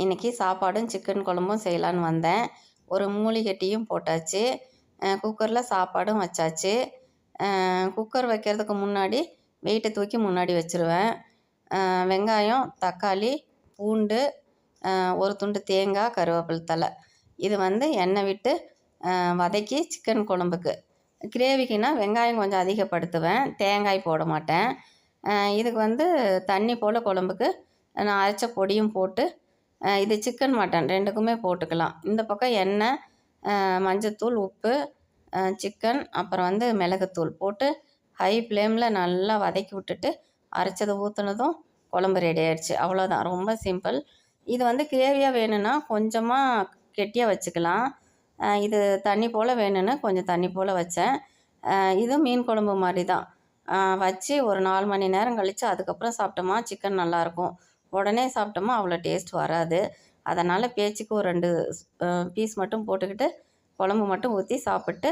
இன்றைக்கி சாப்பாடும் சிக்கன் குழம்பும் செய்யலான்னு வந்தேன். ஒரு மூலிகை டீயும் போட்டாச்சு. குக்கரில் சாப்பாடும் வச்சாச்சு. குக்கர் வைக்கிறதுக்கு முன்னாடி வெயிட்டை தூக்கி முன்னாடி வச்சுருவேன். வெங்காயம், தக்காளி, பூண்டு, ஒரு துண்டு தேங்காய், கருவேப்பிலை தழை இது வந்து எண்ணெய் விட்டு வதக்கி சிக்கன் குழம்புக்கு. கிரேவிக்குன்னா வெங்காயம் கொஞ்சம் அதிகப்படுத்துவேன், தேங்காய் போட மாட்டேன். இதுக்கு வந்து தண்ணி போல் குழம்புக்கு நான் அரைச்ச பொடியும் போட்டு இது சிக்கன் மட்டன் ரெண்டுக்குமே போட்டுக்கலாம். இந்த பக்கம் எண்ணெய், மஞ்சத்தூள், உப்பு, சிக்கன் அப்புறம் வந்து மிளகுத்தூள் போட்டு ஹை ஃப்ளேமில் நல்லா வதக்கி விட்டுட்டு அரைச்சதை ஊற்றுனதும் குழம்பு ரெடி ஆகிடுச்சு. அவ்வளோதான், ரொம்ப சிம்பிள். இது வந்து கிரேவியாக வேணும்னா கொஞ்சமாக கெட்டியாக வச்சுக்கலாம். இது தண்ணி போல் வேணும்னு கொஞ்சம் தண்ணி போல் வச்சேன். இதுவும் மீன் குழம்பு மாதிரி தான். வச்சு ஒரு 4 மணி நேரம் கழித்து அதுக்கப்புறம் சாப்பிட்டோமா சிக்கன் நல்லாயிருக்கும். உடனே சாப்பிட்டோமா அவ்வளோ டேஸ்ட் வராது. அதனால் பேச்சுக்கு ஒரு 2 பீஸ் மட்டும் போட்டுக்கிட்டு குழம்பு மட்டும் ஊற்றி சாப்பிட்டு